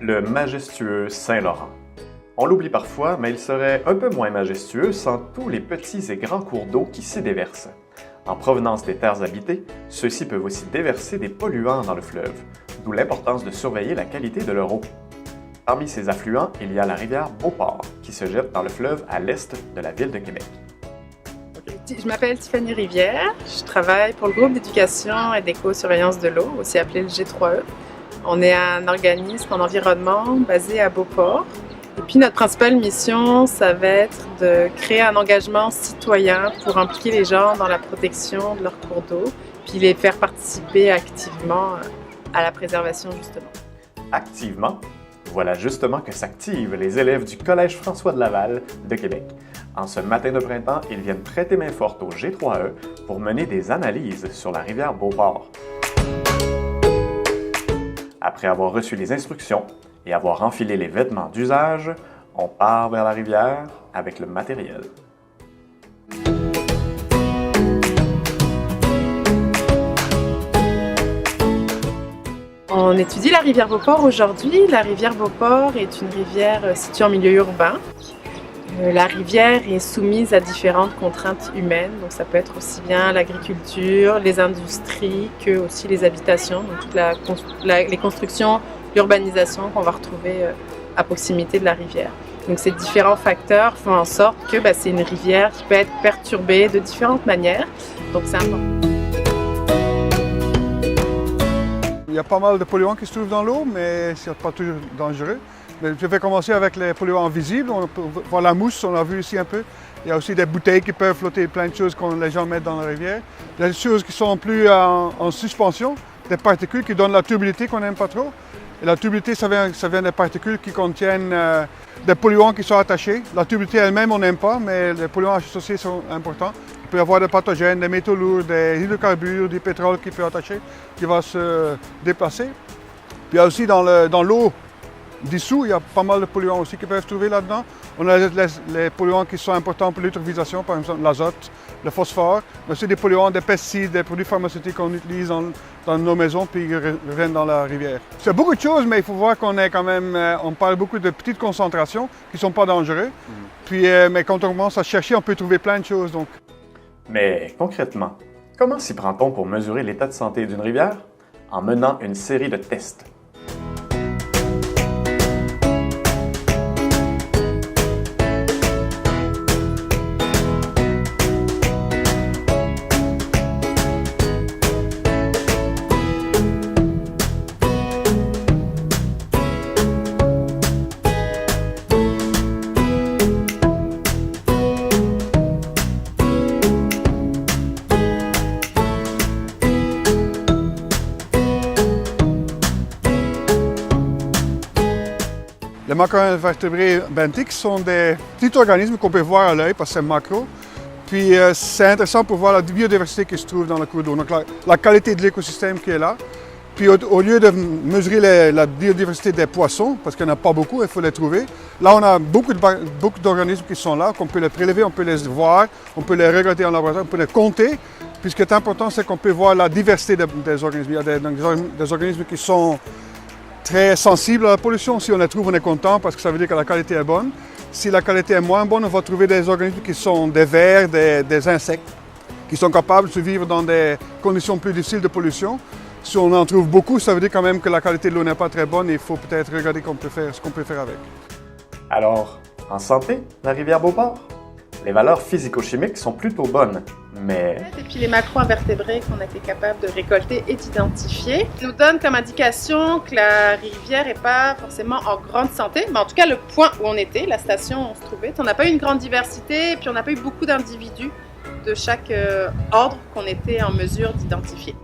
le majestueux Saint-Laurent. On l'oublie parfois, mais il serait un peu moins majestueux sans tous les petits et grands cours d'eau qui s'y déversent. En provenance des terres habitées, ceux-ci peuvent aussi déverser des polluants dans le fleuve, d'où l'importance de surveiller la qualité de leur eau. Parmi ces affluents, il y a la rivière Beauport, qui se jette dans le fleuve à l'est de la ville de Québec. Je m'appelle Tiffany Rivière, je travaille pour le groupe d'éducation et d'éco-surveillance de l'eau, aussi appelé le G3E. On est un organisme en environnement basé à Beauport. Et puis notre principale mission, ça va être de créer un engagement citoyen pour impliquer les gens dans la protection de leurs cours d'eau, puis les faire participer activement à la préservation justement. Activement? Voilà justement que s'activent les élèves du Collège François de Laval de Québec. En ce matin de printemps, ils viennent prêter main forte au G3E pour mener des analyses sur la rivière Beauport. Après avoir reçu les instructions et avoir enfilé les vêtements d'usage, on part vers la rivière avec le matériel. On étudie la rivière Beauport aujourd'hui. La rivière Beauport est une rivière située en milieu urbain. La rivière est soumise à différentes contraintes humaines, donc ça peut être aussi bien l'agriculture, les industries que aussi les habitations, donc toutes les constructions, l'urbanisation qu'on va retrouver à proximité de la rivière. Donc ces différents facteurs font en sorte que c'est une rivière qui peut être perturbée de différentes manières, donc c'est important. Il y a pas mal de polluants qui se trouvent dans l'eau, mais ce n'est pas toujours dangereux. Je vais commencer avec les polluants visibles. On peut voir la mousse, on l'a vu ici un peu. Il y a aussi des bouteilles qui peuvent flotter, plein de choses que les gens mettent dans la rivière. Il y a des choses qui sont plus en suspension, des particules qui donnent la turbidité qu'on n'aime pas trop. Et la turbidité, ça vient des particules qui contiennent des polluants qui sont attachés. La turbidité elle-même, on n'aime pas, mais les polluants associés sont importants. Il peut y avoir des pathogènes, des métaux lourds, des hydrocarbures, du pétrole qui peut attacher, qui va se déplacer. Puis il y a aussi dans l'eau dissous, il y a pas mal de polluants aussi qui peuvent se trouver là-dedans. On a les polluants qui sont importants pour l'eutrophisation, par exemple l'azote, le phosphore, mais aussi des polluants, des pesticides, des produits pharmaceutiques qu'on utilise dans nos maisons puis qui reviennent dans la rivière. C'est beaucoup de choses, mais il faut voir qu'on est quand même, on parle beaucoup de petites concentrations qui ne sont pas dangereuses. Puis, mais quand on commence à chercher, on peut trouver plein de choses. Donc. Mais concrètement, comment s'y prend-on pour mesurer l'état de santé d'une rivière? En menant une série de tests. Les macroinvertébrés benthiques sont des petits organismes qu'on peut voir à l'œil parce que c'est macro. Puis c'est intéressant pour voir la biodiversité qui se trouve dans le cours d'eau, donc la qualité de l'écosystème qui est là. Puis au lieu de mesurer la biodiversité des poissons, parce qu'il n'y en a pas beaucoup, il faut les trouver, là on a beaucoup d'organismes qui sont là, qu'on peut les prélever, on peut les voir, on peut les regarder en laboratoire, on peut les compter. Puis ce qui est important, c'est qu'on peut voir la diversité des organismes. Il y a des organismes qui sont très sensibles à la pollution. Si on les trouve, on est content parce que ça veut dire que la qualité est bonne. Si la qualité est moins bonne, on va trouver des organismes qui sont des vers, des insectes, qui sont capables de vivre dans des conditions plus difficiles de pollution. Si on en trouve beaucoup, ça veut dire quand même que la qualité de l'eau n'est pas très bonne et il faut peut-être regarder ce qu'on peut faire avec. Alors, en santé, la rivière Beauport? Les valeurs physico-chimiques sont plutôt bonnes, mais... Et puis les macro-invertébrés qu'on a été capable de récolter et d'identifier nous donnent comme indication que la rivière n'est pas forcément en grande santé, mais en tout cas le point où on était, la station où on se trouvait, on n'a pas eu une grande diversité et puis on n'a pas eu beaucoup d'individus de chaque ordre qu'on était en mesure d'identifier.